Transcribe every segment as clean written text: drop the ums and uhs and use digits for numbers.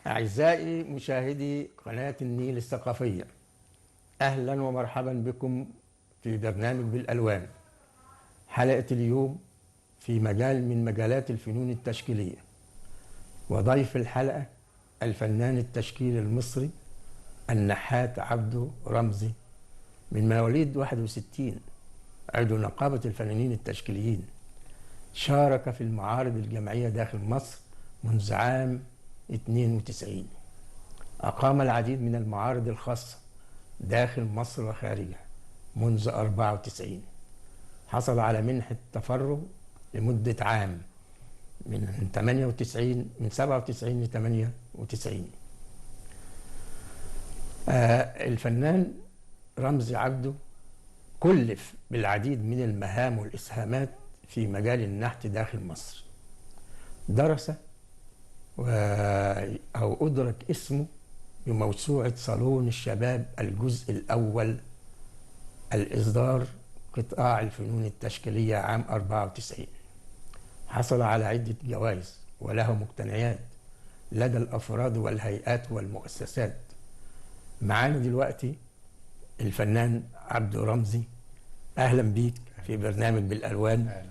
أعزائي مشاهدي قناة النيل الثقافية، أهلا ومرحبا بكم في برنامج بالألوان. حلقة اليوم في مجال من مجالات الفنون التشكيلية، وضيف الحلقة الفنان التشكيلي المصري النحات عبده رمزي، من مواليد 61، عضو نقابة الفنانين التشكيليين. شارك في المعارض الجمعية داخل مصر منذ عام 92. أقام العديد من المعارض الخاصة داخل مصر وخارجها منذ 94. حصل على منحة تفرغ لمدة عام من 97 ل 98. الفنان رمزي عبده كلف بالعديد من المهام والإسهامات في مجال النحت داخل مصر. درس أو أدرك اسمه بموسوعة صالون الشباب الجزء الأول، الإصدار قطاع الفنون التشكيلية عام 94. حصل على عدة جوائز وله مقتنيات لدى الأفراد والهيئات والمؤسسات. معانا دلوقتي الفنان عبده رمزي. أهلا بيك في برنامج بالألوان،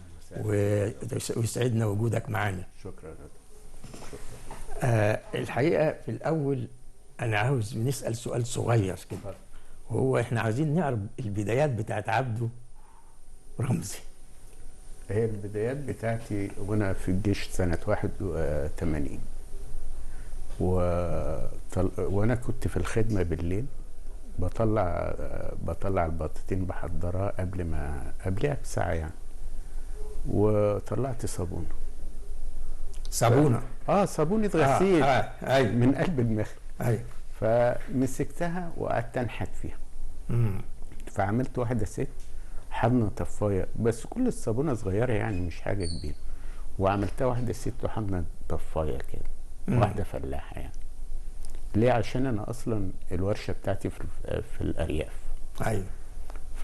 ويسعدنا وجودك معانا. شكرا. الحقيقة في الأول أنا عاوز نسأل سؤال صغير كده، وهو إحنا عايزين نعرف البدايات بتاعت عبده رمزي. هي البدايات بتاعتي وأنا في الجيش سنة 81، وأنا كنت في الخدمة بالليل بطلع البطاطين بحضرها قبلها بساعة يعني، وطلعت صابونة صابونة غسيل أيوة. من قلب المخ. أيوة. فمسكتها وقعدت انحت فيها. فعملت واحدة ست حضنة طفاية، بس كل الصابونة صغيرة يعني مش حاجة كبيرة، وعملتها واحدة ست وحضنة طفاية كده، واحدة فلاحة يعني. ليه؟ عشان انا اصلا الورشة بتاعتي في الارياف. ايوه.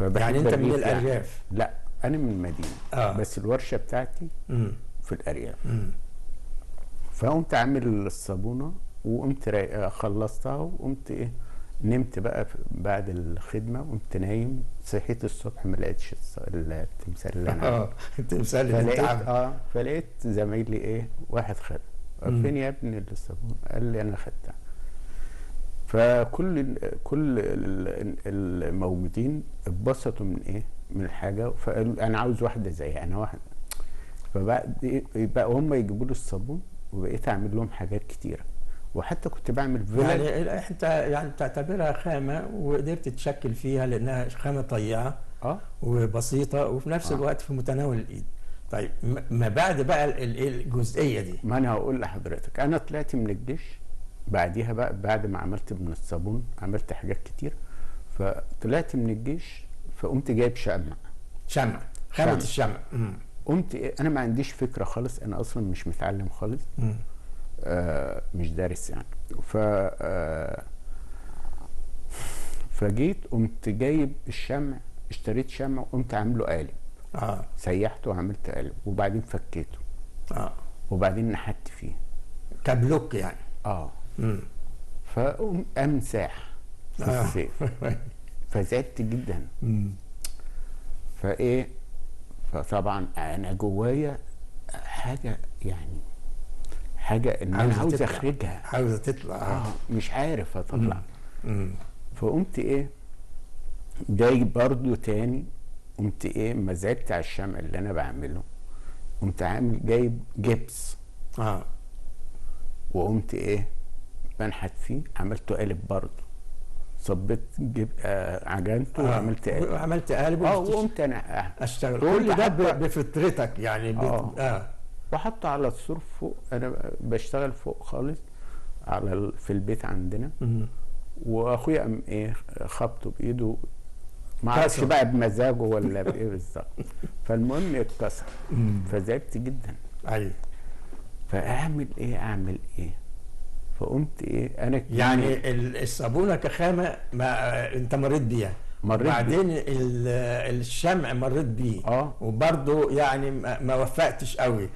يعني انت من الارياف؟ لا، انا من المدينة. بس الورشة بتاعتي في الارياف. فقمت عامل الصابونة وقمت خلصتها، وقمت نمت بقى بعد الخدمة، قمت نايم. صحيت الصبح ما لقيتش التمثال اللي انا التمثال اللي انت عامله. فلقيت زمايلي واحد خد. فين يا ابني الصابونة؟ قال لي انا خدتها. فكل الموجودين اتبسطوا من الحاجة، فقالوا انا عاوز واحدة زيها، انا واحد. فبقى هم يجيبوا لي الصابون، وبقيت اعمل لهم حاجات كتيره، وحتى كنت بعمل فيلل. يعني انت يعني بتعتبرها خامه وقدرت تشكل فيها لانها خامه طيعه وبسيطه، وفي نفس الوقت في متناول الايد. طيب ما بعد بقى الجزئيه دي؟ ما انا هقول لحضرتك. انا طلعت من الجيش بعديها بقى، بعد ما عملت من الصابون عملت حاجات كتير. فطلعت من الجيش، فقمت جايب خامه الشمع. قمت انا ما عنديش فكره خالص، انا اصلا مش متعلم خالص. مش دارس يعني. فجيت قمت جايب الشمع، اشتريت شمع وقمت عامله قالب. سيحته وعملت قالب، وبعدين فكيته. وبعدين نحت فيه كبلوك يعني. فقوم امساح في الصيف. فزعلت جدا. فطبعا انا جوايا حاجه ان انا عاوز اخرجها، عاوزه تطلع. مش عارف اطلع. فقمت جاي برضو تاني، قمت ما زعلت على الشمع اللي انا بعمله، قمت عامل جايب جبس. وقمت بنحت فيه، عملته قالب برضو، صبيت عجنته وعملت قالب. وقمت انا اشتغل كل ده بفطرتك يعني. وحطه على السور فوق. انا بشتغل فوق خالص في البيت عندنا. واخويا قام خبطه بايده، ما اعرفش بقى بمزاجه ولا بايه بالظبط. فالمهم اتكسر. فزعلت جدا. ايوه. فاعمل ايه؟ فقمت انا يعني الصابونه كخامه ما انت مريت بيها، وبعدين الشمع مريت بيه. وبرضه يعني ما وفقتش قوي.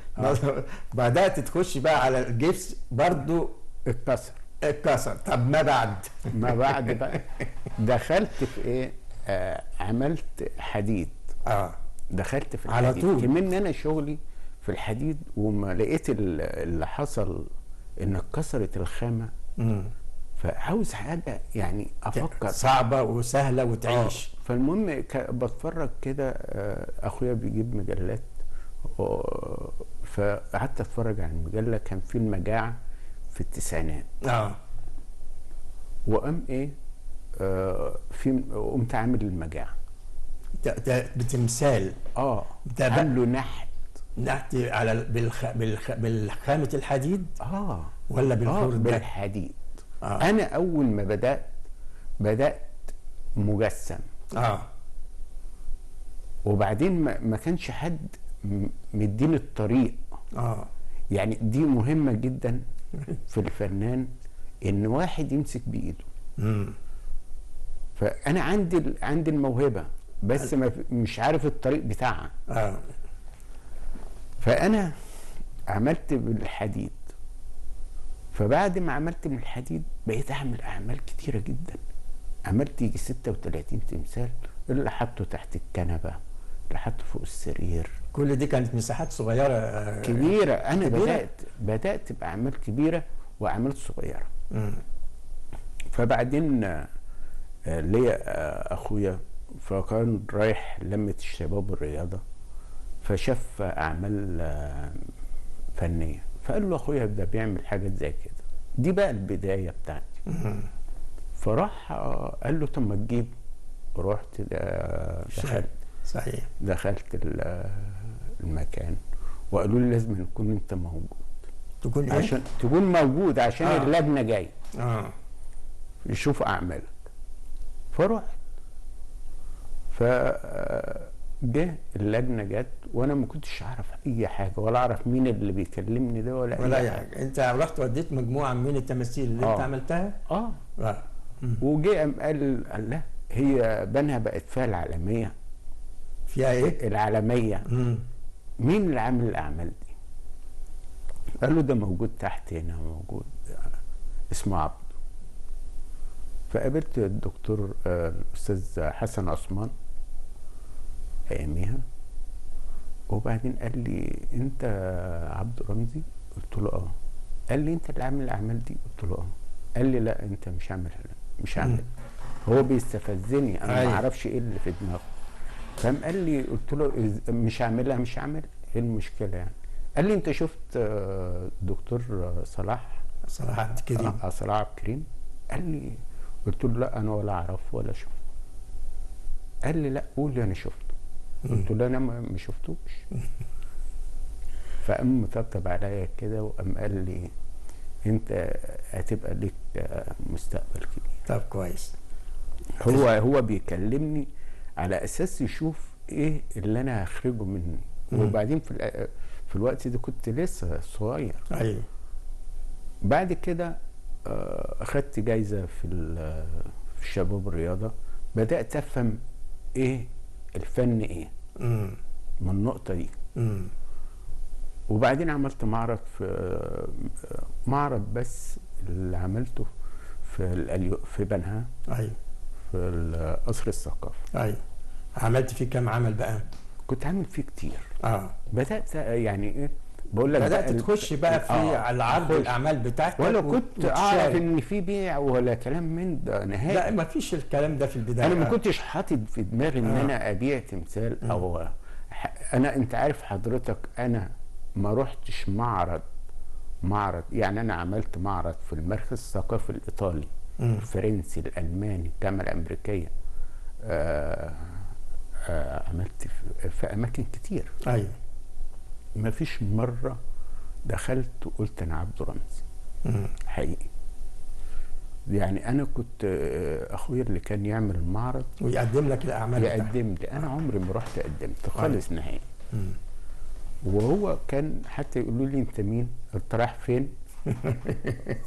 بدات تخش بقى على الجبس، برضه اتكسر. طب ما بعد؟ ما بعد بقى دخلت في ايه؟ عملت حديد. دخلت في على الحديد طول. كمان انا شغلي في الحديد، وما لقيت اللي حصل ان اتكسرت الخامه. فعاوز حاجه يعني افكر صعبه وسهله وتعيش. فالمهم بتفرج كده، اخويا بيجيب مجلات، فقعدت اتفرج على المجله. كان في المجاعه في التسعينات. وقام ايه، قمت عامل المجاعه بتمثال. عامله نحت على بالخامه الحديد. ولا بالخرده؟ بالحديد. انا اول ما بدات مجسم. وبعدين ما كانش حد مديني الطريق. يعني دي مهمه جدا في الفنان، ان واحد يمسك بايده. فانا عندي الموهبه، بس مش عارف الطريق بتاعها. فانا عملت بالحديد. فبعد ما عملت من الحديد بقيت اعمل اعمال كتيره جدا. عملت يجي 36 تمثال، اللي حطه تحت الكنبه، اللي حطه فوق السرير. كل دي كانت مساحات صغيره كبيره. انا كبيرة؟ بدات باعمال كبيره واعمال صغيره. فبعدين ليا اخويا، فكان رايح لمة الشباب والرياضه، فشاف اعمال فنيه، فقال له اخويا ده بيعمل حاجات زي كده. دي بقى البدايه بتاعتي. فراح قال له طب ما تجيب. رحت دخلت. صحيح. دخلت المكان، وقالوا لي لازم يكون انت موجود. تكون ايه؟ عشان تكون موجود، عشان اللجنه جايه يشوف اعمالك. فرحت. جه اللجنه جت، وانا ما كنتش اعرف اي حاجه، ولا اعرف مين اللي بيكلمني ده ولا اي حاجه. انت رحت وديت مجموعه من التماثيل اللي انت عملتها. وجه قال لا، هي بنها بقت فيها العالميه. فيها ايه؟ العالميه. مين اللي عامل الاعمال دي؟ قال له ده موجود تحت هنا، موجود اسمه عبده. فقابلت الدكتور الاستاذ حسن عثمان اياميها، وبعدين قال لي انت عبد رمزي؟ قلت له قال لي انت اللي عامل الاعمال دي؟ قلت له قال لي لا انت مش عامل. هو بيستفزني، انا ما اعرفش ايه اللي في دماغه. فقام قال لي، قلت له مش عامل ايه المشكله يعني؟ قال لي انت شفت دكتور صلاح عبد الكريم؟ صلاح عبد الكريم. قال لي، قلت له لا انا ولا اعرفه ولا شفته. قال لي لا قول لي انا شفته. قلت له انا ما شفتوش. فقام مطبطب عليا كده، وقام قال لي انت هتبقى ليك مستقبل كبير. طب كويس. هو بيكلمني على اساس يشوف ايه اللي انا هخرجه منه. وبعدين في الوقت ده كنت لسه صغير. ايوه. بعد كده اخدت جايزه في الشباب الرياضه. بدات افهم ايه الفن ايه من النقطه دي. وبعدين عملت معرض بس اللي عملته في بنها. ايوه. في قصر الثقافه. ايوه. عملت فيه كام عمل بقى؟ كنت عامل فيه كتير. بدات يعني ايه، بقول لك بدات تخش بقى في على عرض الاعمال بتاعتك. ولا كنت اعرف ان في بيع ولا كلام من ده نهائي. لا ما فيش الكلام ده في البدايه. انا ما كنتش حاطط في دماغي ان انا ابيع تمثال او انت عارف حضرتك، انا ما رحتش معرض. يعني انا عملت معرض في المركز الثقافي الايطالي، الفرنسي، الالماني، الجامعه الامريكيه. عملت في اماكن كتير. ايوه. ما فيش مره دخلت وقلت انا عبد رمزي. حقيقي. يعني انا كنت اخويا اللي كان يعمل المعرض ويقدم لك الاعمال. يقدم لي. انا عمري ما رحت قدمت خالص نهائي. وهو كان حتى يقولوا لي انت مين؟ قلت رايح فين؟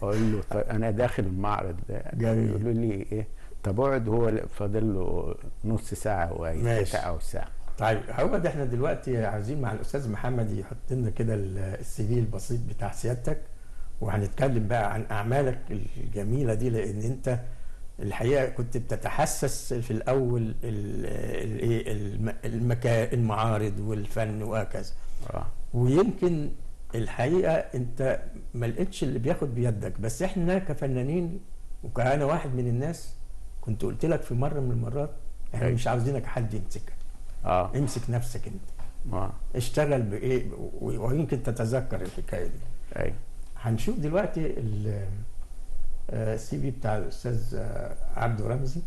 اقول له طيب انا داخل المعرض ده. يقولوا لي ايه؟ طب اقعد. هو فاضل له نص ساعه ساعه او ساعه. طيب هو ده احنا دلوقتي عايزين مع الاستاذ محمد يحط لنا كده السي في البسيط بتاع سيادتك، وهنتكلم بقى عن اعمالك الجميله دي، لان انت الحقيقه كنت بتتحسس في الاول المعارض والفن وهكذا. ويمكن الحقيقه انت ما لقيتش اللي بياخد بيدك، بس احنا كفنانين وكأنا واحد من الناس كنت قلت لك في مره من المرات احنا مش عاوزينك حد يمسكك. امسك نفسك انت. اشتغل بايه، ويمكن تتذكر الحكايه دي. ايوه. هنشوف دلوقتي السي في بتاع الاستاذ عبده رمزي.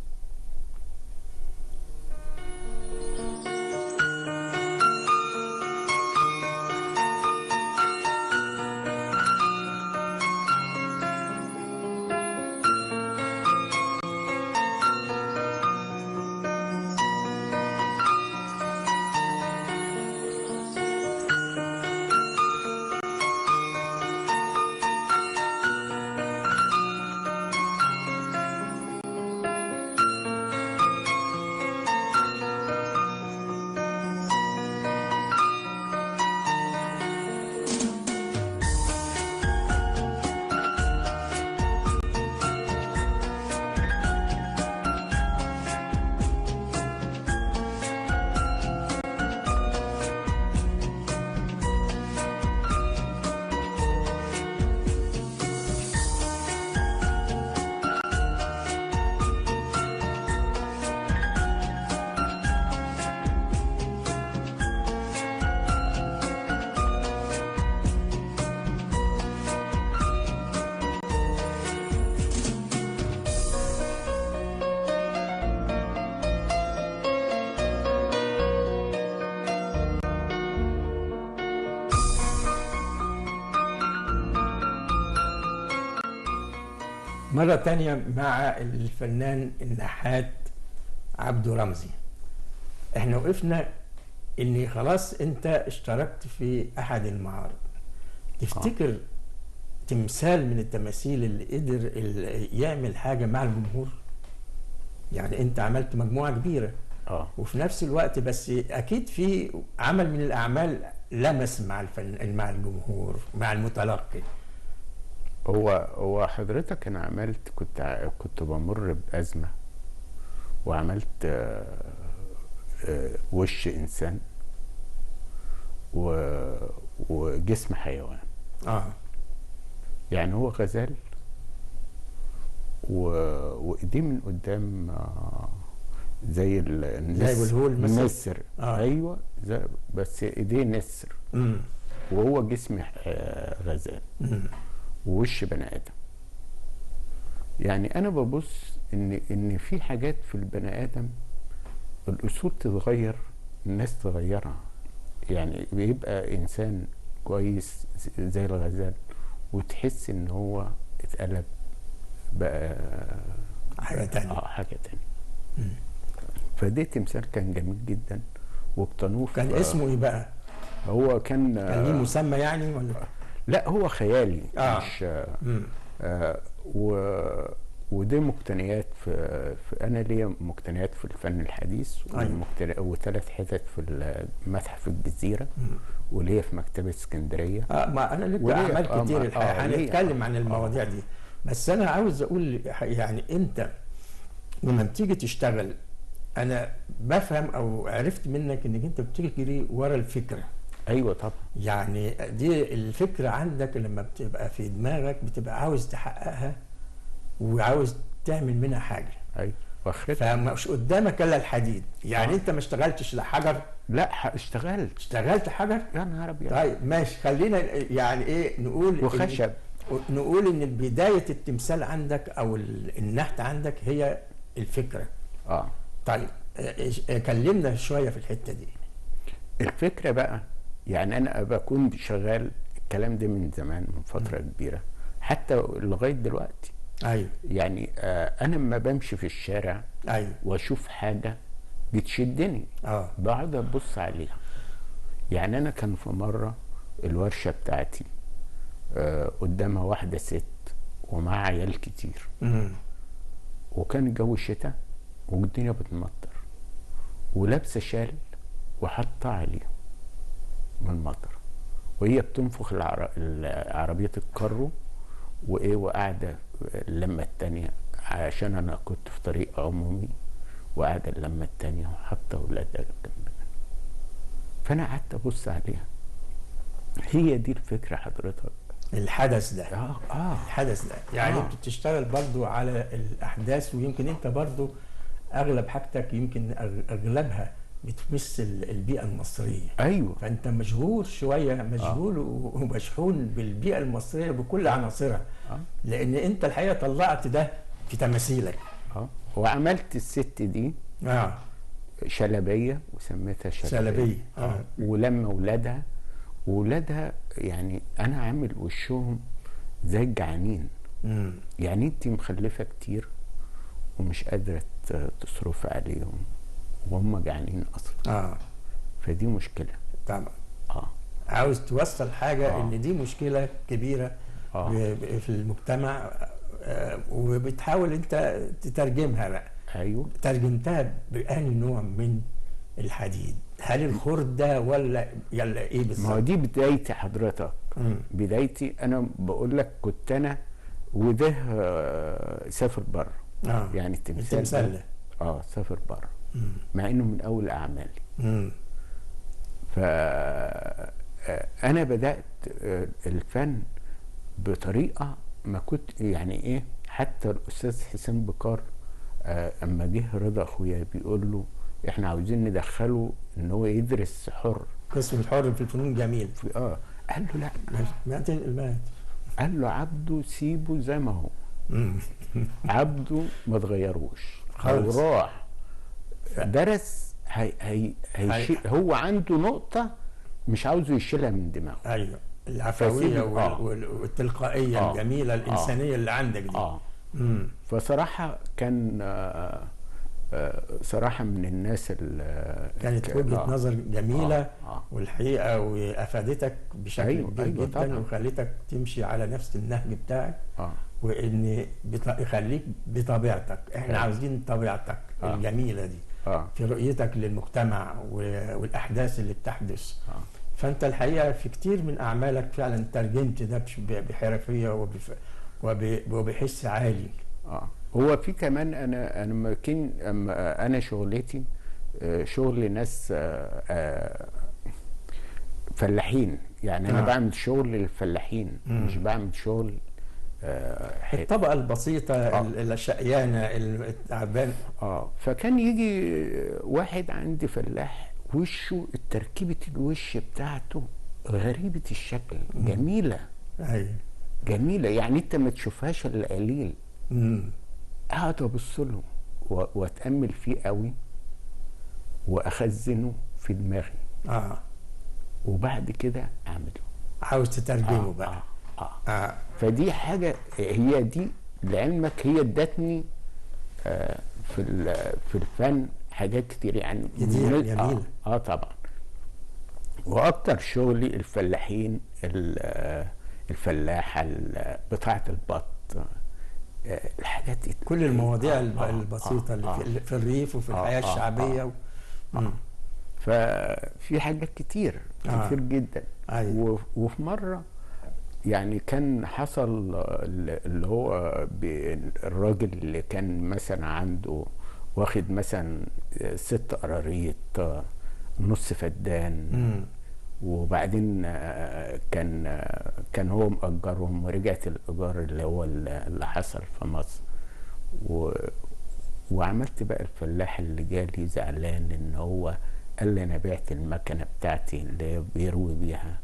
مرة تانية مع الفنان النحات عبده رمزي. احنا وقفنا ان خلاص انت اشتركت في احد المعارض. تفتكر تمثال من التماثيل اللي قدر يعمل حاجة مع الجمهور؟ يعني انت عملت مجموعة كبيرة وفي نفس الوقت بس اكيد في عمل من الاعمال لمس مع مع الجمهور مع المتلقي. هو حضرتك انا عملت كنت بمر بأزمة وعملت وش انسان وجسم حيوان. يعني هو غزال وايديه من قدام زي النسر. ايوه بس ايديه نسر وهو جسم غزال ووش بني ادم. يعني انا ببص ان في حاجات في البني ادم الاصول تتغير، الناس تغيرها. يعني بيبقى انسان كويس زي الغزال وتحس ان هو اتقلب بقى حاجه تانية. حاجه تانية. فده تمثال كان جميل جدا واقتنوه. كان اسمه ايه بقى؟ هو كان ليه مسمى يعني ولا؟ لا هو خيالي. مش ودي مقتنيات في انا ليا مقتنيات في الفن الحديث وثلاث حتت في متحف الجزيره وليا في مكتبه اسكندريه. ما انا لك اعمال كتير الحقيقه هنتكلم عن المواضيع دي. بس انا عاوز اقول يعني انت لما بتيجي تشتغل انا بفهم او عرفت منك انك انت بتجري ورا الفكره. ايوه طبعا. يعني دي الفكره عندك لما بتبقى في دماغك بتبقى عاوز تحققها وعاوز تعمل منها حاجه. ايوه واخرتها. فمش قدامك الا الحديد. يعني انت ما اشتغلتش حجر؟ لا اشتغلت حجر. يا نهار ابيض. طيب ماشي، خلينا يعني ايه نقول وخشب. نقول ان بدايه التمثال عندك او النحت عندك هي الفكره. طيب كلمنا شويه في الحته دي. الفكره بقى يعني انا بكون شغال الكلام ده من زمان، من فتره كبيره حتى لغايه دلوقتي. ايوه. يعني انا لما بمشي في الشارع واشوف حاجه بتشدني بقعد ابص عليها. يعني انا كان في مره الورشه بتاعتي قدامها واحده ست ومعها عيال كتير وكان الجو شتاء والدنيا بتمطر ولابسه شال وحاطه عليهم من المطر وهي بتنفخ عربيه الكارو وايه وقاعده اللمه التانيه، عشان انا كنت في طريق عمومي، وقاعده اللمه التانيه وحاطه ولادها جنبها. فانا قعدت ابص عليها، هي دي الفكره حضرتك. الحدث ده. اه الحدث ده يعني انت بتشتغل برضو على الاحداث، ويمكن انت برضو اغلب حاجتك يمكن اغلبها بتمس البيئه المصريه. ايوه. فانت مشغول شويه، مشغول ومشحون بالبيئه المصريه بكل عناصرها. لان انت الحقيقه طلعت ده في تماثيلك. وعملت الست دي شلبيه، وسميتها شلبيه. ولما ولادها يعني انا عامل وشهم زي الجعانين. يعني انت مخلفه كتير ومش قادره تصرف عليهم وهم جعانين اصلا. فدي مشكله طبعا. عاوز توصل حاجه ان دي مشكله كبيره في المجتمع، وبتحاول انت تترجمها بقى. ايوه. ترجمتها بأنهي نوع من الحديد؟ هل الخردة ولا ايه بالظبط؟ ما هو دي بدايتي حضرتك. بدايتي انا بقول لك، كنت انا وده سافر بره. يعني التمثال ده سافر بره، مع انه من اول اعمالي. فانا بدات الفن بطريقه ما كنت يعني ايه. حتى الاستاذ حسين بكار اما جه رضا اخويا بيقول له احنا عاوزين ندخله ان هو يدرس حر، قسم الحر في الفنون الجميل. قال له لا، ما تنقل. قال له عبده سيبه زي ما هو. عبده ما تغيروش. لو راح درس هو عنده نقطة مش عاوزه يشيلها من دماغه. ايوه، العفوية والتلقائية الجميلة الإنسانية اللي عندك دي. فصراحة كان صراحة من الناس اللي كانت وجهة نظر جميلة. والحقيقة وأفادتك بشكل كبير جدا طبعا. وخليتك تمشي على نفس النهج بتاعك. وإن يخليك بطبيعتك. احنا عاوزين طبيعتك الجميلة دي في رؤيتك للمجتمع والأحداث اللي بتحدث. فأنت الحقيقة في كتير من أعمالك فعلا ترجمت ده بحرفية وبحس عالي. هو في كمان انا شغلتي شغل ناس فلاحين. يعني انا بعمل شغل للفلاحين، مش بعمل شغل الطبقه البسيطه الشقيانه التعبان. فكان يجي واحد عندي فلاح، وشه تركيبه الوش بتاعته غريبه الشكل، جميله. ايوه جميله، يعني انت ما تشوفهاش الا قليل. اقعد ابص له واتامل فيه قوي، واخزنه في دماغي. وبعد كده اعمله. عاوز تترجمه بقى. فدي حاجه، هي دي لعلمك هي ادتني في الفن حاجات كتير يعني جميله. طبعا. واكتر شغلي الفلاحين، الفلاحه بتاعه البط، الحاجات دي، كل المواضيع البسيطه اللي في الريف وفي الحياه الشعبيه. ففي حاجات كتير جدا. وفي مره يعني كان حصل اللي هو الراجل اللي كان مثلا عنده واخد مثلا 6 قراريط نص فدان. وبعدين كان هو مأجرهم، ورجعت الإيجار اللي هو اللي حصل في مصر. وعملت بقى الفلاح اللي جالي زعلان ان هو قال لي انا بعت المكنه بتاعتي اللي بيروي بيها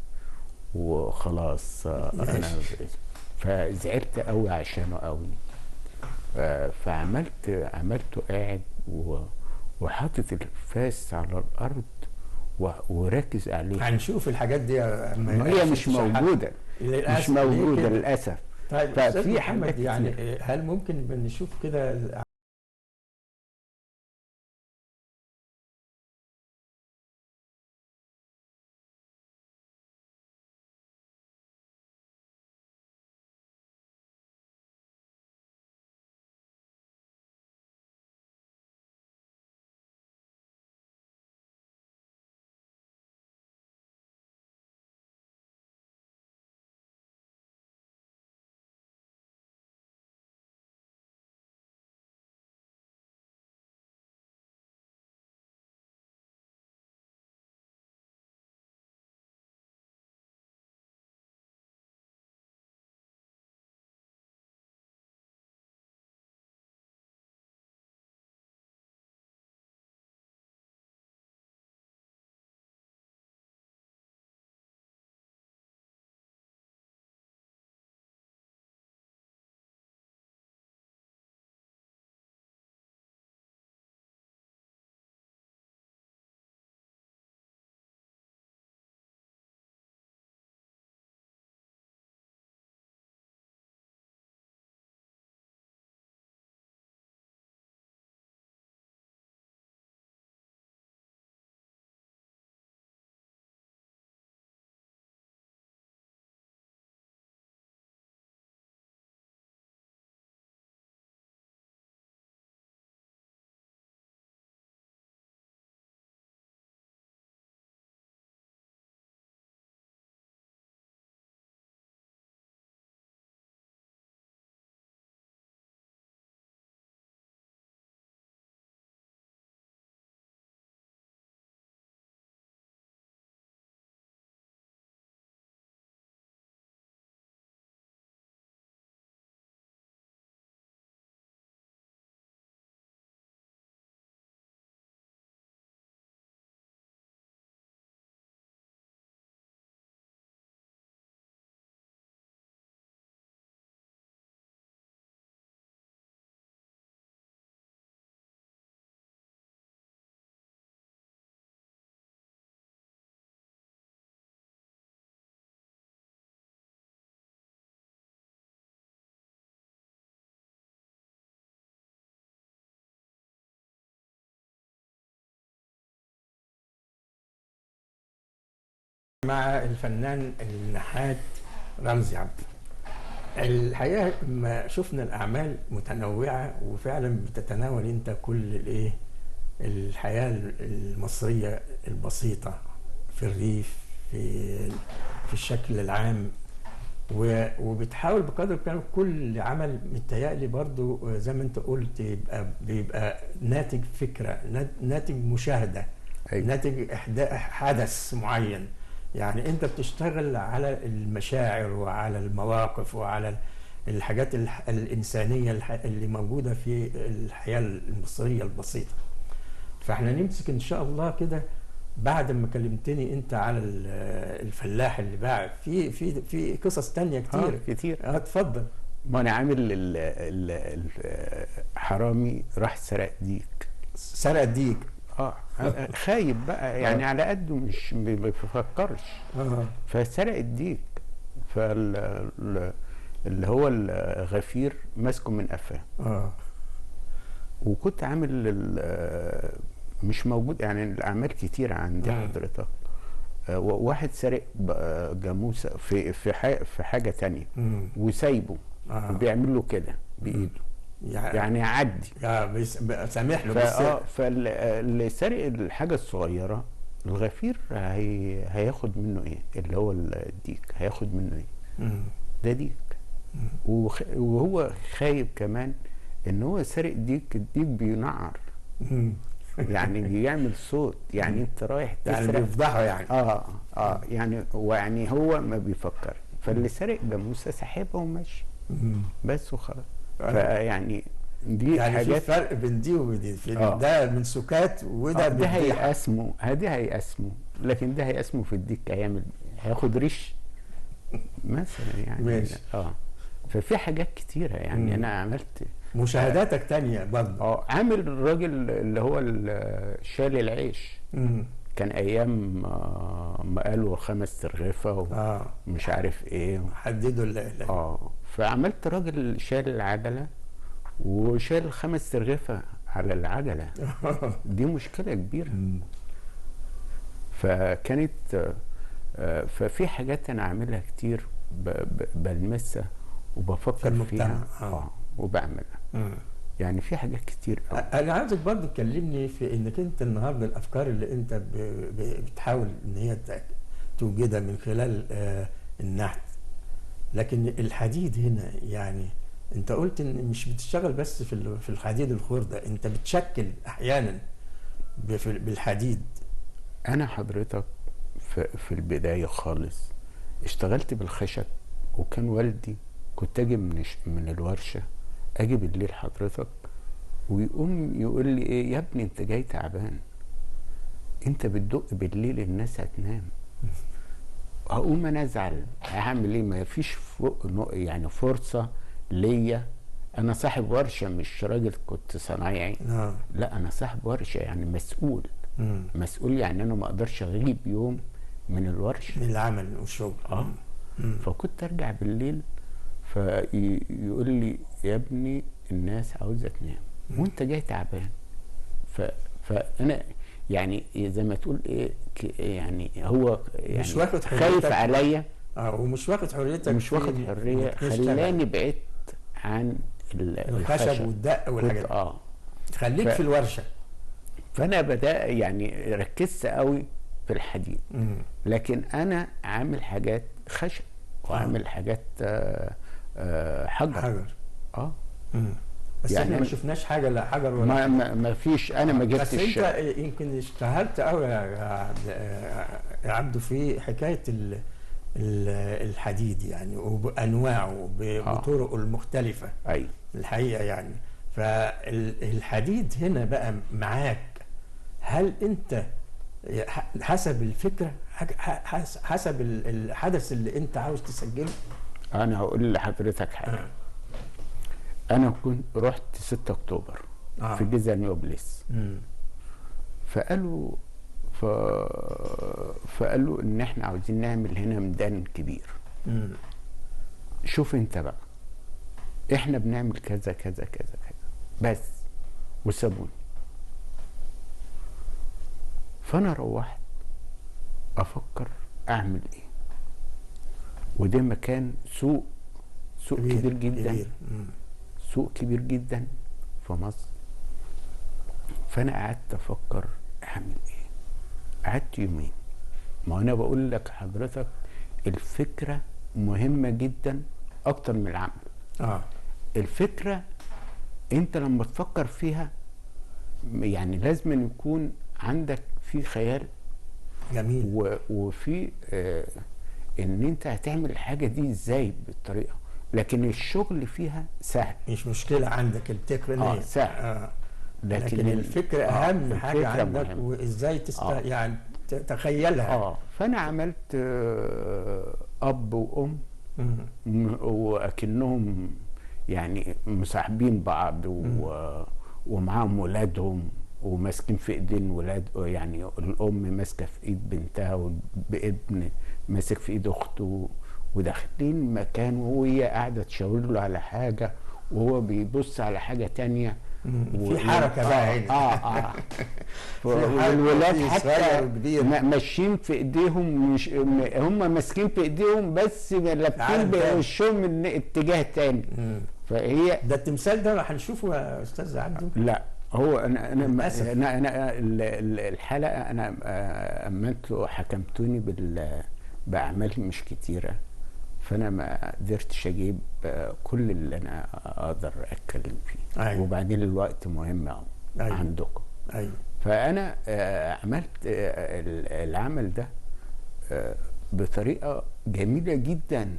وخلاص. انا فزعلت قوي عشانه قوي. عملته قاعد وحاطط الفاس على الارض وراكز عليه. هنشوف الحاجات دي. هي مش موجوده للاسف. طيب ففي محمد يعني هل ممكن نشوف كده مع الفنان النحات رمزي عبده. الحقيقه ما شفنا الاعمال متنوعه وفعلا بتتناول انت كل الايه الحياه المصريه البسيطه في الريف، في الشكل العام، وبتحاول بقدر الامكان كل عمل متهيألي برضو زي ما انت قلت بيبقى ناتج فكره، ناتج مشاهده، أيوة. ناتج حدث معين. يعني انت بتشتغل على المشاعر وعلى المواقف وعلى الحاجات الإنسانية اللي موجودة في الحياة المصرية البسيطة. فاحنا نمسك ان شاء الله كده بعد ما كلمتني انت على الفلاح اللي باع في قصص تانية كتير. كتير. اتفضل. ما انا عامل الحرامي راح سرق ديك. سرق ديك. خايب بقى يعني على قده، مش ما بيفكرش. فسرق الديك، اللي هو الغفير ماسكه من قفاه. وكنت عامل مش موجود يعني الاعمال كتير عندي حضرتك. واحد سارق جاموسه في حاجه تانية وسايبه وبيعمل له كده بايده، يعني يعدي سامح له. فاللي سارق الحاجه الصغيره الغفير هياخد منه ايه؟ اللي هو الديك هياخد منه ايه؟ ده ديك. وهو خايب كمان ان هو سارق ديك، الديك بينعر يعني بيعمل صوت، يعني انت رايح تسرق، يعني بيفضحه يعني. يعني ويعني هو ما بيفكر. فاللي سارق جاموسه سحبها وماشي بس وخلاص. فيعني دي يعني حاجات، في فرق بين دي ودي. ده من سكات وده ده هيقسمه، هيقسمه، لكن ده هيقسمه في الديك هياخد ريش مثلا يعني. ماشي. ففي حاجات كتيره يعني. انا عملت مشاهداتك تانية برضه. عامل الراجل اللي هو شال العيش. كان ايام ما قالوا 5 ترغيفه ومش عارف ايه، حددوا فعملت راجل شال العجله وشال 5 ترغيفه على العجله. دي مشكله كبيره. فكانت ففي حاجات انا عاملها كتير بلمسها وبفكر فيها وبعملها. يعني في حاجات كتير قوي. انا عايزك برضه تكلمني في انك انت النهارده الافكار اللي انت بتحاول ان هي توجدها من خلال النحت، لكن الحديد هنا يعني انت قلت ان مش بتشتغل بس في الحديد الخردة، انت بتشكل احيانا بالحديد. انا حضرتك في البدايه خالص اشتغلت بالخشب، وكان والدي كنت اجي من الورشه، اجي بالليل حضرتك ويقوم يقول لي ايه يا ابني انت جاي تعبان، انت بتدق بالليل الناس هتنام. اقوم انا ازعل، هعمل ايه؟ ما فيش يعني فرصه ليا. انا صاحب ورشه، مش راجل كنت صنايعي. لا انا صاحب ورشه، يعني مسؤول. مسؤول يعني انا ما اقدرش اغيب يوم من الورشه، من العمل والشغل. فكنت ارجع بالليل فيقول لي يا ابني الناس عاوزه تنام وانت جاي تعبان. فانا يعني زي ما تقول ايه يعني هو يعني مش واخد خايف عليا. ومش واخد حريتك، مش واخد حريه، خلاني بعدت عن الخشب والدق والحاجات. تخليك في الورشه. فانا بدأ يعني ركزت قوي في الحديد. لكن انا عامل حاجات خشب وعامل حاجات حجر. بس يعني احنا ما شفناش حاجه لا حجر ولا ما فيش. انا ما جبتش. بس انت يمكن اشتهرت قوي يا عبده في حكايه الحديد يعني، وبانواعه بطرقه المختلفه. ايوه الحقيقه يعني. فالحديد هنا بقى معاك، هل انت حسب الفكره، حسب الحدث اللي انت عاوز تسجله؟ انا هقول لحضرتك حاجه. انا كنت رحت 6 اكتوبر في جيزه نيوبلس. فقالوا ان احنا عاوزين نعمل هنا ميدان كبير. شوف انت بقى، احنا بنعمل كذا كذا كذا كذا بس، وسابوني. فانا روحت افكر اعمل ايه. وده مكان سوق كبير جدا، سوق كبير جدا في مصر. فانا قعدت افكر اعمل ايه. قعدت يومين. ما انا بقول لك حضرتك الفكره مهمه جدا اكتر من العمل. الفكره انت لما تفكر فيها يعني لازم يكون عندك في خيال جميل، وفي ان انت هتعمل الحاجه دي ازاي بالطريقه، لكن الشغل فيها سهل، مش مشكله عندك التقنيه سهل. لكن الفكره اهم حاجه عندك مهم. وازاي يعني تتخيلها. فانا عملت اب وام واكنهم يعني مصاحبين بعض ومعاهم ولادهم وماسكين في ايدين ولاد، يعني الام ماسكه في ايد بنتها وابن ماسك في ايد اخته، وداخلين مكان وهي قاعده تشاور له على حاجه وهو بيبص على حاجه تانية. في حركه بقى هنا. والولاد حتى ماشيين في ايديهم، مش هم ماسكين في ايديهم بس لابسين بوشهم من اتجاه تاني. فهي ده التمثال ده هنشوفه يا استاذ عبده؟ لا، هو انا الحلقه انا اما انتوا حكمتوني باعمال مش كتيره، فانا ما قدرتش اجيب كل اللي انا اقدر اتكلم فيه. أيوة. وبعدين الوقت مهم أيوة. عندكم. ايوه. فانا عملت العمل ده بطريقه جميله جدا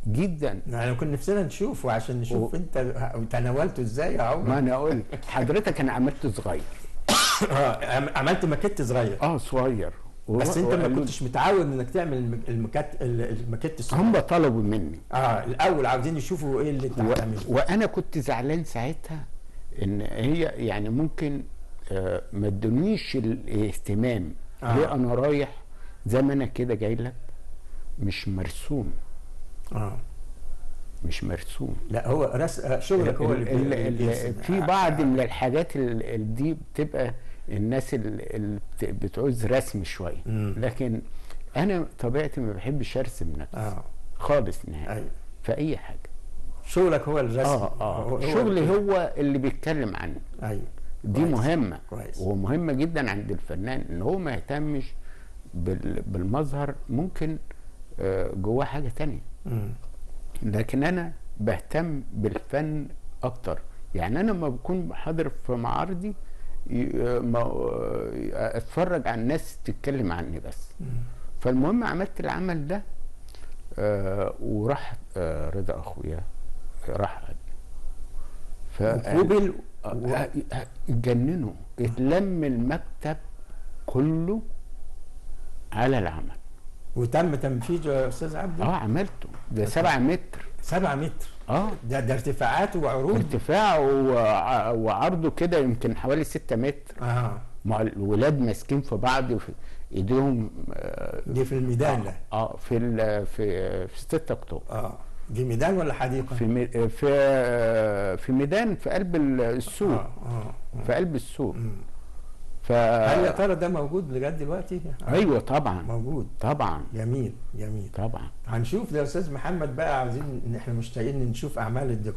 جدا. يعني كنا نفسنا نشوفه عشان نشوف انت تناولته ازاي يا عمر. ما انا قلت حضرتك انا عملته صغير. عملت ماكيت صغير. صغير. بس انت ما كنتش متعود انك تعمل الماكيت الصغير. هم طلبوا مني. الاول عاوزين يشوفوا ايه اللي انت هتعمله. وانا كنت زعلان ساعتها ان هي يعني ممكن ما ادونيش الاهتمام. ليه انا رايح زي ما انا كده جاي لك مش مرسوم. مش مرسوم. لا هو شغلك هو اللي في بعض من الحاجات دي بتبقى الناس اللي بتعوز رسم شويه، لكن انا طبيعتي ما بحبش ارسم نفسي خالص نهائي. في اي حاجه شغلك هو الرسم. شغلي هو اللي بيتكلم عنه. ايوه دي مهمه. ومهمه جدا عند الفنان ان هو ما يهتمش بالمظهر، ممكن جواه حاجه تانية. لكن انا بهتم بالفن اكتر. يعني انا لما بكون حاضر في معارضي اتفرج على الناس تتكلم عني بس. فالمهم عملت العمل ده وراح رضا اخويا راح وقبل اتجننوا. اتلم المكتب كله على العمل وتم تنفيذه يا استاذ عبده. عملته. ده 7 متر. 7 متر. ده ارتفاعاته وعروض. ارتفاع وعرضه كده يمكن حوالي 6 متر. مع الولاد ماسكين في بعض وفي ايديهم. دي في الميدان ده. في 6 اكتوبر. دي ميدان ولا حديقه؟ في ميدان في قلب السوق. في قلب السوق. هل يا ترى ده موجود لغايه دلوقتي؟ ايوه طبعا موجود طبعا. جميل طبعا. هنشوف ده يا استاذ محمد بقى. عاوزين ان احنا مشتاقين نشوف اعمال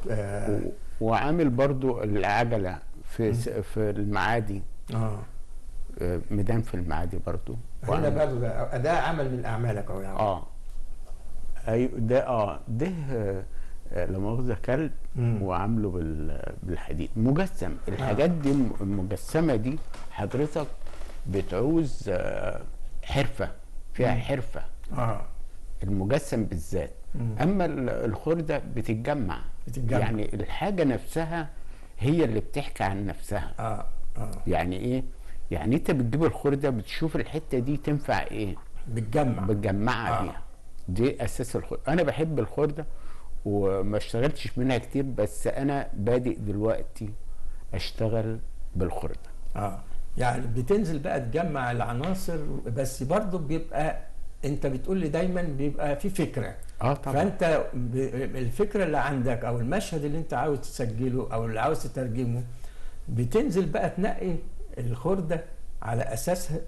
وعامل برضو العجله في المعادي. ميدان في المعادي برضو. هنا برضو ده عمل من اعمالك اهو يعني. ايوه ده لا مؤاخذه كلب وعامله بالحديد مجسم. الحاجات دي المجسمه دي حضرتك بتعوز حرفه فيها حرفه. المجسم بالذات. اما الخرده بتتجمع. يعني الحاجه نفسها هي اللي بتحكي عن نفسها. يعني ايه؟ يعني انت بتجيب الخرده بتشوف الحته دي تنفع ايه، بتجمعها بيها. دي اساس الخرده. انا بحب الخرده وما اشتغلتش منها كتير، بس انا بادئ دلوقتي اشتغل بالخرده. يعني بتنزل بقى تجمع العناصر، بس برضو بيبقى انت بتقول لي دايما بيبقى في فكره. طبعا. فانت الفكره اللي عندك او المشهد اللي انت عاوز تسجله او اللي عاوز تترجمه، بتنزل بقى تنقي الخرده على اساسها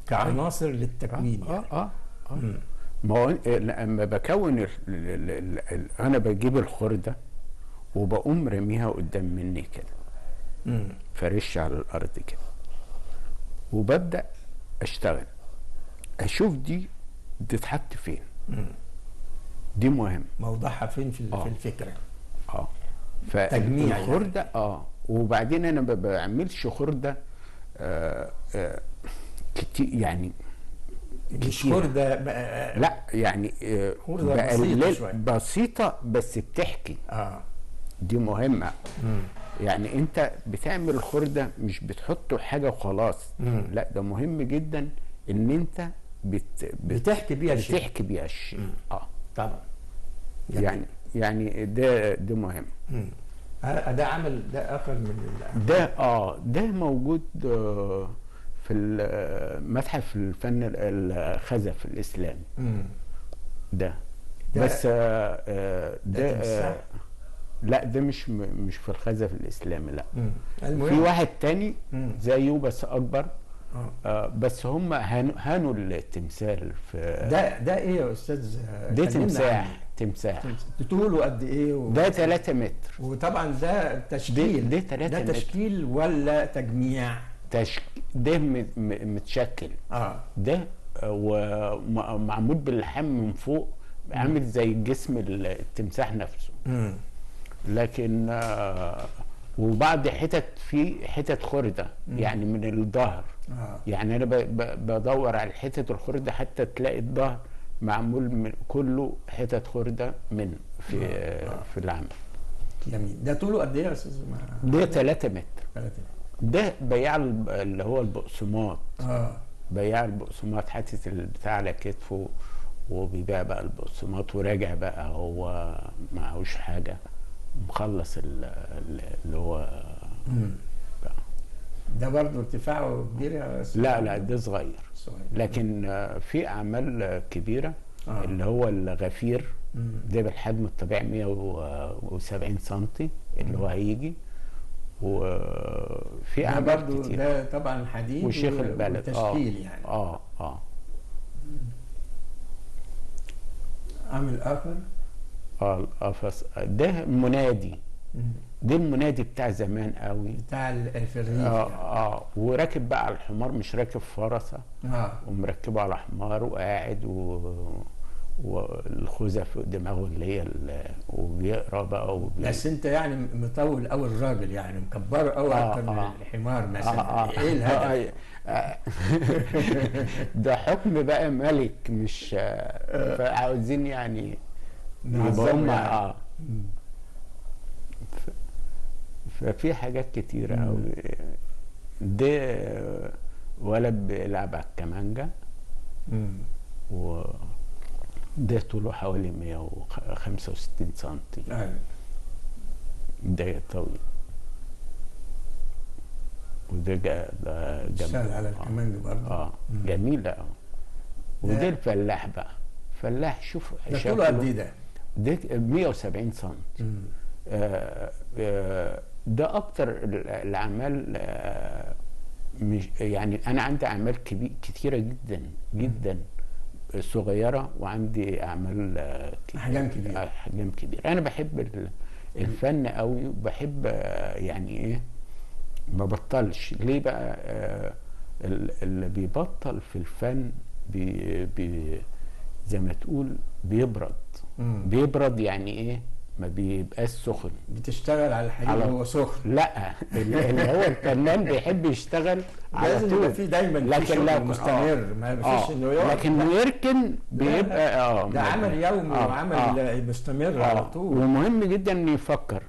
كعناصر للتكوين. ما هو لما بكون انا بجيب الخرده وبقوم رميها قدام مني كده، فرش على الارض كده، وببدا اشتغل اشوف دي تتحط فين. دي مهم موضعها فين في الفكره. تجميع الخرده يعني. وبعدين انا ما بعملش خرده كتير يعني، مش خرده لا يعني خرده بسيطه بس بتحكي. دي مهمه. يعني انت بتعمل الخرده مش بتحطه حاجه وخلاص. لا، ده مهم جدا ان انت بتحكي بيها الشيء. بتحكي بيها الشيء. طبعا. يعني ده مهم. ده عمل ده اخر من ده موجود في متحف الفن الخزف الاسلامي. ده بس ده لا، ده مش في الخزف الاسلامي، لا. في واحد تاني زيه بس اكبر. بس هم هانوا التمثال في ده ايه يا استاذ؟ ده تمساح طوله قد ايه؟ ده 3 متر. وطبعا ده تشكيل. ده 3 متر. تشكيل ولا تجميع؟ ده متشكل. ده ومعمول باللحام من فوق، عامل زي جسم التمساح نفسه. لكن وبعض في حتت خردة يعني من الظهر. يعني انا بدور على حتت الخردة حتى تلاقي الظهر معمول من كله حتت خردة في العمل. جميل. ده طوله قد ايه يا استاذ؟ ده 3 متر. ده بياع اللي هو البقسماط. بياع البقسماط حاطط البتاع على كتفه وبيبيع بقى البقسماط وراجع بقى هو معهوش حاجه، مخلص اللي هو ده برضه ارتفاعه كبير يا استاذ؟ لا ده صغير. لكن في اعمال كبيره اللي هو الغفير. ده بالحجم الطبيعي 170 سم اللي هو هيجي. وفي اعمال برضه كتير. ده طبعا حديد وشيخ البلد. وتشكيل يعني. عامل اخر. القفص ده منادي. ده المنادي بتاع زمان قوي، بتاع الريف. وراكب بقى على الحمار، مش راكب فرسه. ومركبه على حمار وقاعد والخوذه فوق دماغه اللي هي وبيقرا بقى بس انت يعني مطول قوي الراجل، يعني مكبره قوي اكتر من الحمار مثلا. ايه الهدف؟ ده حكم بقى ملك، مش فعاوزين يعني نعظم يعني. ففي حاجات كتيرة قوي. ده ولد بيلعب على الكمانجة. وده طوله حوالي 165 سنتي. ده طويل. وده شغال على الكمانجة برضه. جميلة. وده الفلاح بقى. فلاح شوف ده طوله قد ايه ده؟ ده 170 سم. ده اكتر الاعمال. مش يعني انا عندي اعمال كتيره جدا جدا صغيره، وعندي اعمال احجام كبيره. احجام كبيره. انا بحب الفن قوي، وبحب يعني ايه، ما بطلش. ليه بقى؟ اللي بيبطل في الفن زي ما تقول بيبرد. بيبرد يعني ايه؟ ما بيبقاش سخن. بتشتغل على الحقيقة هو سخن. لا، اللي هو الفنان بيحب يشتغل على طول. لازم في دايما لكن لا مستمر، ما فيش انه يقف. لكن يركن بيبقى ده عمل يومي وعمل مستمر على طول. ومهم جدا انه يفكر.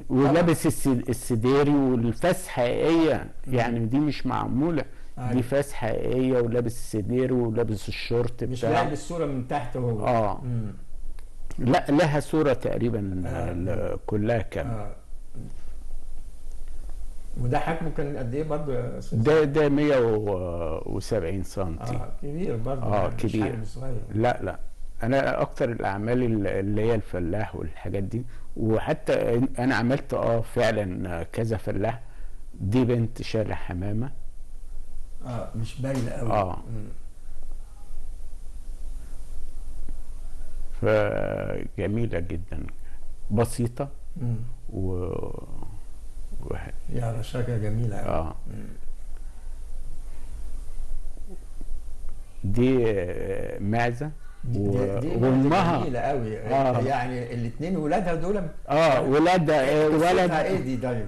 ولابس السديري والفاس حقيقيه، يعني دي مش معموله. دي فاس حقيقيه، ولابس السديري ولابس الشورت بتاعه. مش لاعب الصوره من تحت هو. لا، لها صوره تقريبا كلها كامله. وده حجمه كان قد ايه برضه يا استاذ؟ ده 170 سم. كبير برضه. كبير. مش صغير. لا انا اكتر الاعمال اللي هي الفلاح والحاجات دي. وحتى انا عملت فعلا كذا فلاح. دي بنت شايله حمامه. مش باينه قوي. فجميله جدا، بسيطه و يا رشاقة جميلة أوي. دي معزة دي وامها جميلة قوي. يعني الاثنين ولادها دول ولد ايه دي طيب؟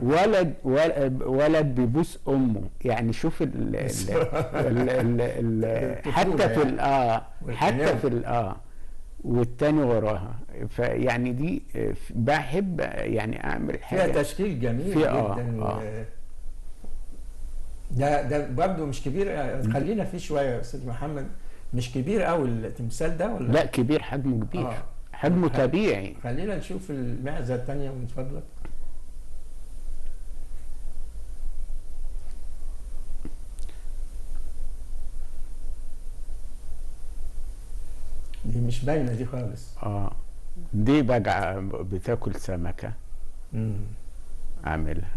ولد بيبوس امه، يعني شوف حتى في والتاني وراها. فيعني دي بحب يعني اعمل حاجه فيها تشكيل جميل جدا. ده برضه مش كبير، خلينا فيه شويه يا استاذ محمد. مش كبير قوي التمثال ده ولا؟ لا كبير، حجمه كبير. حجمه طبيعي. خلينا نشوف المعزه الثانيه من فضلك. دي مش باينه دي خالص. دي بقى بتاكل سمكه عاملها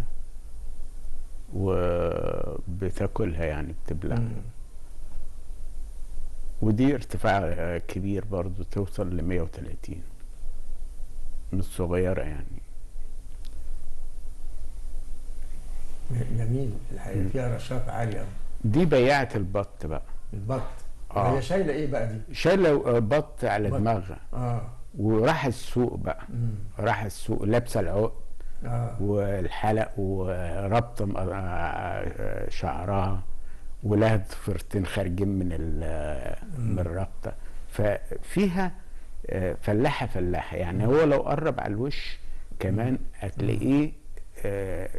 وبتاكلها، يعني بتبلعها. ودي ارتفاع كبير برضو، توصل ل 130، مش صغيرة يعني. جميل الحقيقة، فيها رشاقة عالية قوي. دي بياعة البط بقى. البط هي شايلة ايه بقى دي؟ شايلة بط على دماغها. وراح السوق بقى. راح السوق لابسة العقد والحلق وربط شعرها، ولها ضفيرتين خارجين من الربطه. ففيها فلاحه يعني. هو لو قرب على الوش كمان هتلاقيه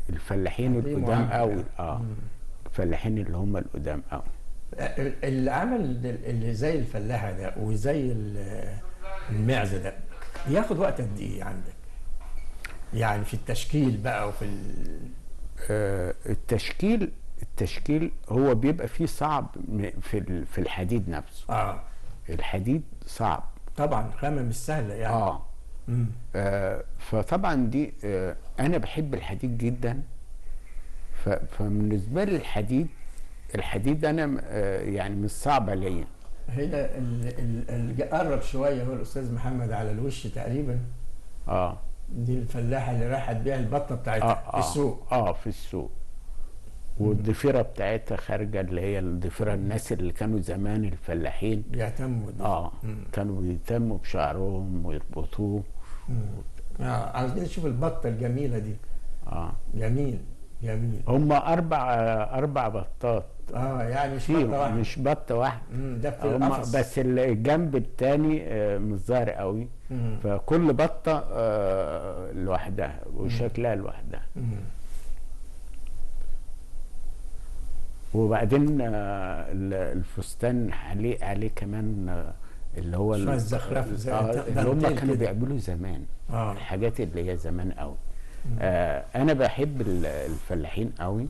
الفلاحين القدام قوي. الفلاحين اللي هم القدام قوي. العمل اللي زي الفلاحه ده وزي المعزه ده بياخد وقت قد ايه عندك؟ يعني في التشكيل بقى وفي التشكيل هو بيبقى فيه صعب في الحديد نفسه. الحديد صعب طبعا، خامة مش سهلة يعني. فطبعا دي انا بحب الحديد جدا. فبالنسبة لي الحديد انا يعني مش صعب عليا. هنا اللي قرب شوية هو الاستاذ محمد على الوش تقريبا. دي الفلاحة اللي راحت بيها البطة بتاعتها في السوق. في السوق. والضفيرة بتاعتها خارجة، اللي هي الضفيرة. الناس اللي كانوا زمان الفلاحين بيهتموا كانوا بيهتموا بشعرهم ويربطوه. عايزين نشوف البطة الجميلة دي. جميل. هم أربع بطات. يعني مش بطة واحدة. مش بطة واحدة. ده في القفص. بس الجنب الثاني مش ظاهر قوي. فكل بطة لوحدها وشكلها لوحدها. وبعدين الفستان عليه كمان اللي هو الزخرف اللي هم كانوا بيعملوا زمان. الحاجات اللي هي زمان قوي. انا بحب الفلاحين قوي.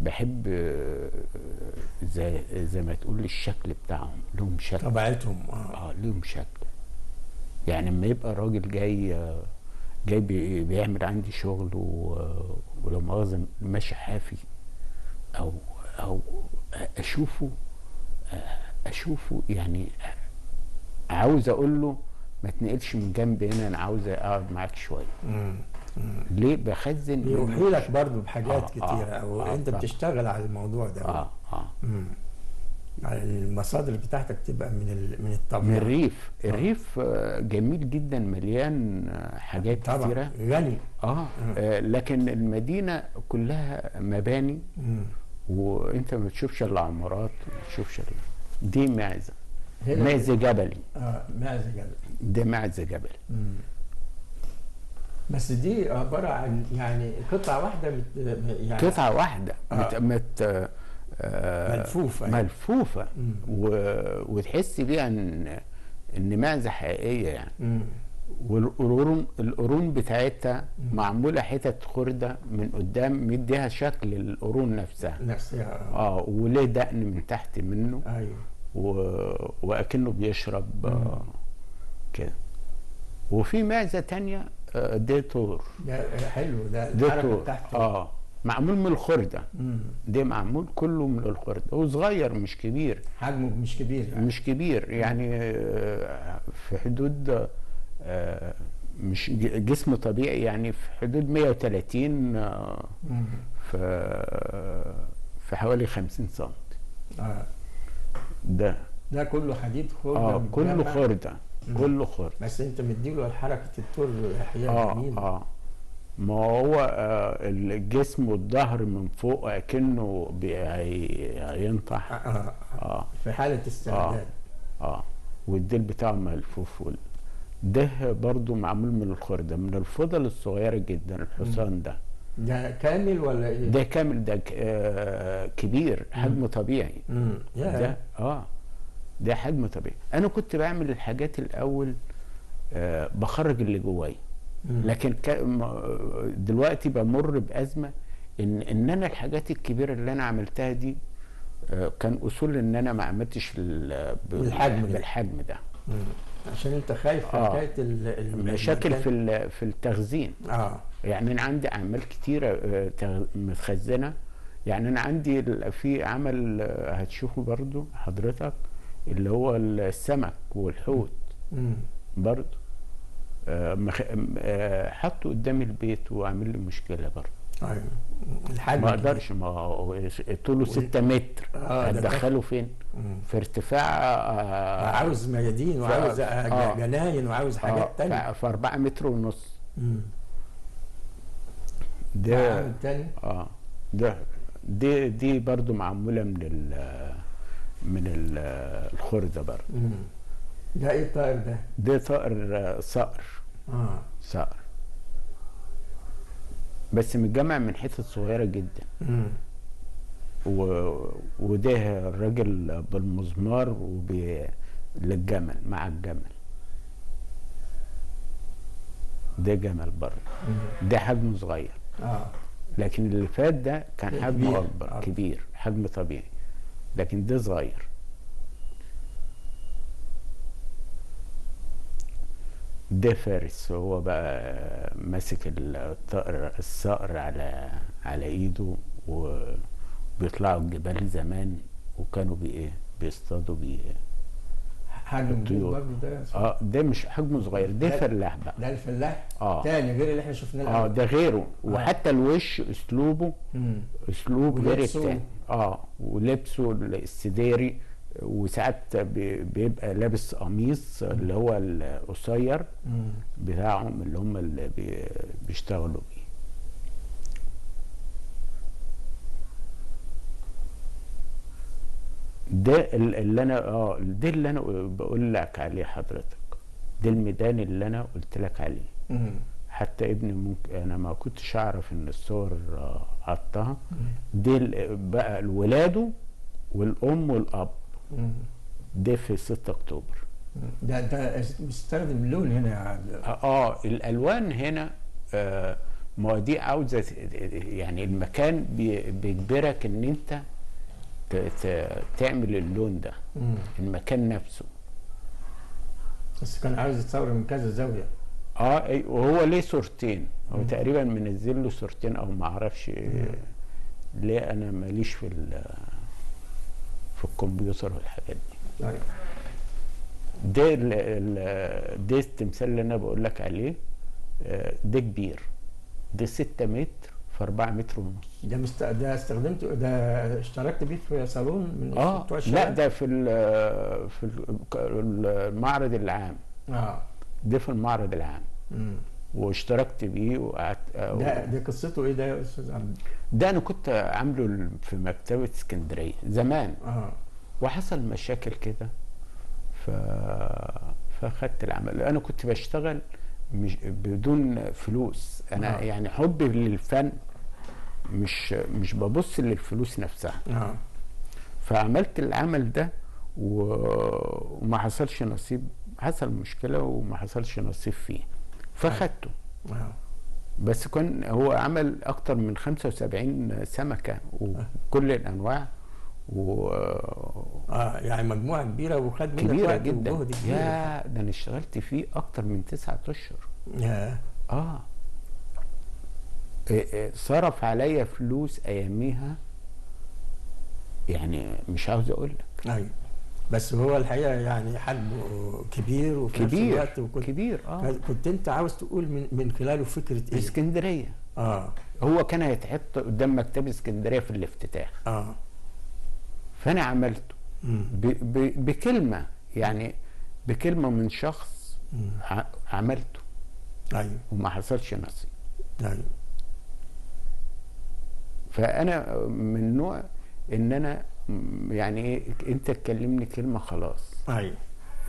بحب زي ما تقول الشكل بتاعهم، لهم شكل. طبيعتهم. لهم شكل. يعني لما يبقى راجل جاي بيعمل عندي شغل ولو مؤاخذة ماشي حافي او اشوفه يعني عاوز اقول له ما تنقلش من جنبي هنا، انا عاوز اقعد معاك شويه. ليه؟ بخزن. بيوحي لك برضه بحاجات كتيره، او انت بتشتغل على الموضوع ده. المصادر بتاعتك تبقى من الطبيعه، من الريف. الريف جميل جدا، مليان حاجات كتيره، غني. لكن المدينه كلها مباني. وانت ما بتشوفش الا عمارات، ما بتشوفش دي معزه جبلي. معزه جبلي. ده معزه جبلي. بس دي عباره عن يعني قطعه واحده يعني قطعه واحده ملفوفه وتحس بيها ان معزه حقيقيه يعني. والقرون بتاعتها معموله حتت خرده من قدام، مديها شكل القرون نفسها. وليه دقن من تحت منه. واكنه بيشرب كده. وفي معزه تانية ديتور. ده حلو، ده الحركه بتاعته. معمول من الخردة. ده معمول كله من الخردة وصغير مش كبير، حجمه مش كبير يعني. مش كبير يعني في حدود مش جسم طبيعي يعني في حدود 130 في في حوالي 50 سم. ده كله حديد خردة. كله خردة، كله خردة. بس انت مديله حركة الطول احياء جميل. ما هو الجسم والظهر من فوق اكنه هينطح في حالة استعداد. والديل بتاعه ملفوف ده برضو معمول من الخردة، من الفضل الصغيرة جدا. الحصان ده كامل ولا ايه؟ ده كامل، ده كبير، حجمه طبيعي. ده ده حجمه طبيعي. انا كنت بعمل الحاجات الاول بخرج اللي جواي، لكن دلوقتي بمر بأزمة ان انا الحاجات الكبيرة اللي انا عملتها دي كان اصول ان انا ما عملتش بالحجم ده. عشان انت خايف حكايه المشاكل في التخزين. يعني انا عندي اعمال كتيره متخزنه. يعني انا عندي في عمل هتشوفه برضو حضرتك اللي هو السمك والحوت برضو حطه قدام البيت وعامل لي مشكله برضو. ايوه ما اقدرش، ما هو طوله 6 متر هتدخله فين؟ في ارتفاع عاوز ميادين وعاوز جناين وعاوز حاجات تانية في 4 متر ونص. ده تاني دي برضو معموله من الخردة برضو. ده ايه الطائر ده؟ ده طائر صقر. صقر بس متجمع من حتت صغيرة جدا. وده الراجل بالمزمار للجمل مع الجمل. ده جمل برضه. ده حجمه صغير. لكن اللي فات ده كان حجمه اكبر كبير، حجم طبيعي، لكن ده صغير. ده فارس، هو بقى ماسك الصقر على ايده، وبيطلعوا الجبال زمان وكانوا بيصطادوا حجمه كبير ده. ده مش حجمه صغير، ده فلاح بقى. ده الفلاح تاني غير اللي احنا شفناه ده غيره. وحتى الوش اسلوب غير التاني. ولبسه السداري، وساعات بيبقى لابس قميص اللي هو القصير بتاعهم اللي هم اللي بيشتغلوا بيه. ده اللي انا بقول لك عليه حضرتك. ده الميدان اللي انا قلت لك عليه. حتى ابني ممكن انا ما كنتش اعرف ان الصور حطها. دي بقى الولاده والام والاب. ده في 6 اكتوبر. ده بيستخدم لون هنا يا عبد. الالوان هنا ما دي عاوزه يعني المكان بيجبرك ان انت تعمل اللون ده. المكان نفسه. بس كان عاوز يتصور من كذا زاويه. وهو ليه صورتين. هو تقريبا منزل له صورتين او ما اعرفش ليه. انا ماليش في الكمبيوتر والحاجات دي. ده التمثال اللي انا بقول لك عليه. ده كبير. ده 6 متر في 4 متر ونص. ده استخدمته، ده اشتركت بيه في صالون من بتوع الشباب؟ لا، ده في المعرض العام. ده في المعرض العام. واشتركت بيه وقعدت. ده قصته ايه ده يا استاذ عبد؟ ده انا كنت عامله في مكتبه اسكندريه زمان. وحصل مشاكل كده فاخدت العمل. انا كنت بشتغل مش بدون فلوس. انا يعني حبي للفن مش ببص للفلوس نفسها. فعملت العمل ده وما حصلش نصيب. حصل مشكله وما حصلش نصيب فيه فاخدته. بس كان هو عمل اكتر من 75 سمكه وكل الانواع يعني مجموعه كبيره وخد منك كبيره جدا. ده انا اشتغلت فيه اكتر من 9 اشهر. صرف عليا فلوس اياميها، يعني مش عاوز اقول لك. ايوه، بس هو الحقيقه يعني حجمه كبير، وفي نفس الوقت كبير. كنت انت عاوز تقول من خلاله فكره ايه؟ اسكندريه. هو كان هيتحط قدام مكتبه اسكندريه في الافتتاح. فانا عملته بكلمه، يعني بكلمه من شخص عملته. ايوه، وما حصلش نصيب. ايوه. فانا من نوع ان انا يعني ايه، انت تكلمني كلمه خلاص. ايوه،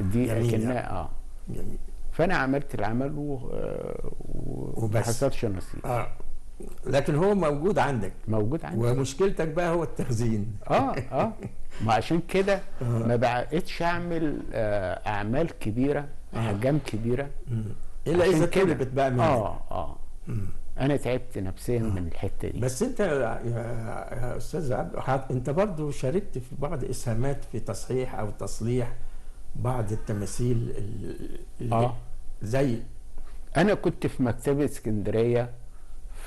دي اكنها جميل. فانا عملت العمل وما حصلش نصيب. لكن هو موجود عندك. ومشكلتك بقى هو التخزين. ما عشان كده ما بقتش اعمل اعمال كبيره، احجام كبيره، الا اذا طلبت بقى منك. انا تعبت نفسيا من الحته دي. بس انت يا استاذ عبد، انت برضو شاركت في بعض اسهامات في تصحيح او تصليح بعض التماثيل زي انا كنت في مكتبه اسكندريه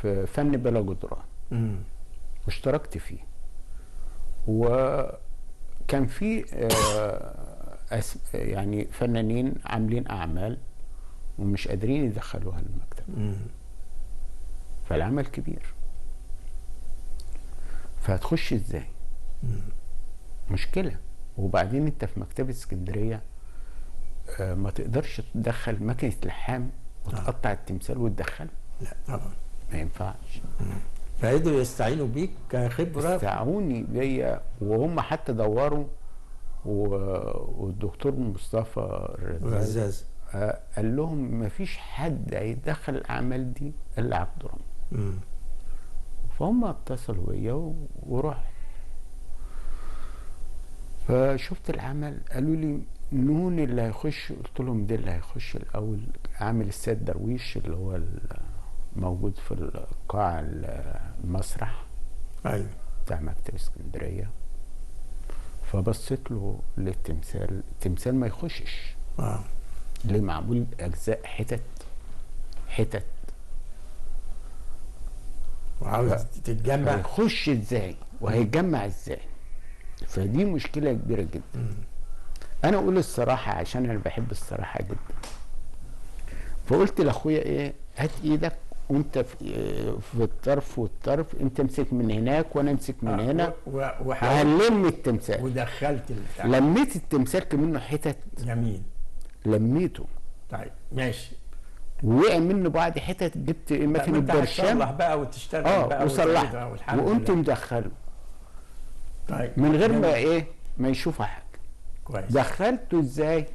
في فن بلا جدران، واشتركت فيه، وكان في يعني فنانين عاملين اعمال ومش قادرين يدخلوها المكتب. فالعمل كبير، فهتخش ازاي؟ مشكله. وبعدين انت في مكتبه اسكندريه ما تقدرش تدخل ماكينه لحام وتقطع التمثال وتدخله. لا طبعا ما ينفعش. فقدروا يستعينوا بيك كخبره. استعوني بيا، وهم حتى دوروا، والدكتور مصطفى الرزاز قال لهم ما فيش حد هيدخل الاعمال دي الا عبد الرحمن. فهم اتصلوا بيا ورحت، فشفت العمل، قالوا لي نون اللي هيخش، قلت لهم ده اللي هيخش الاول، عامل السيد درويش اللي هو موجود في القاعة المسرح. ايوه، بتاع مكتب اسكندريه. فبصيت له للتمثال، التمثال ما يخشش. ليه؟ معمول اجزاء حتت وعاوز تتجمع، هيخش ازاي وهيتجمع ازاي؟ فدي مشكله كبيره جدا. انا اقول الصراحه عشان انا بحب الصراحه جدا. فقلت لاخويا ايه، هات ايدك وانت في الطرف والطرف، انت امسك من هناك وانا امسك من هنا، وهنلم التمثال. ودخلت البتاع، لميت التمثال كمنه حتت. جميل. لميته. طيب ماشي. ووقع منه بعد حتت، جبت ماكينه برشام بقى وتشتغل بقى وصلحت وقمت مدخله. طيب من غير ما ايه، ما يشوفها حاجه. كويس. دخلته ازاي؟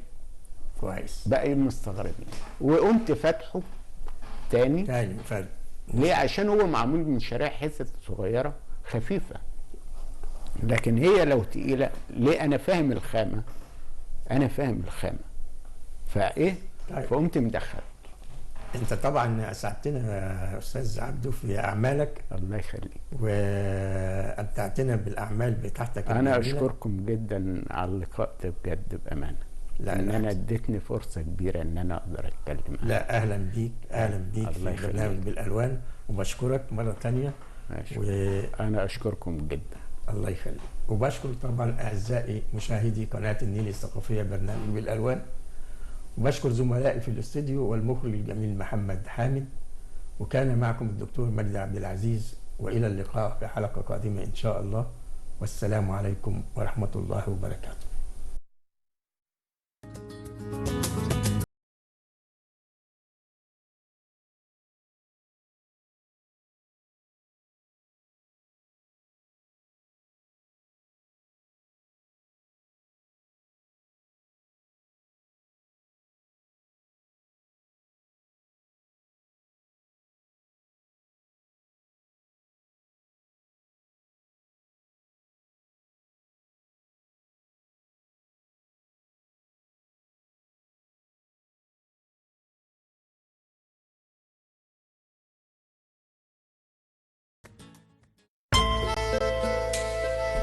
كويس. بقى مستغربين، وقمت فاتحه تاني فرق. ليه؟ عشان هو معمول من شرايح حتت صغيره خفيفه، لكن هي لو تقيله، ليه؟ انا فاهم الخامه، فايه؟ طيب. فقمت مدخل. انت طبعا اسعدتنا يا استاذ عبده في اعمالك. الله يخليك. وابدعتنا بالاعمال بتاعتك. انا اشكركم جدا على اللقاء ده بجد بامانه. لان انا اديتني فرصه كبيره ان انا اقدر اتكلم. لا اهلا بيك، اهلا بيك في برنامج بالالوان، وبشكرك مره ثانيه. انا اشكركم جدا. الله يخليك. وبشكر طبعا اعزائي مشاهدي قناه النيل الثقافيه برنامج بالالوان، وبشكر زملائي في الاستوديو والمخرج الجميل محمد حامد، وكان معكم الدكتور مجدي عبد العزيز، والى اللقاء في حلقه قادمه ان شاء الله، والسلام عليكم ورحمه الله وبركاته.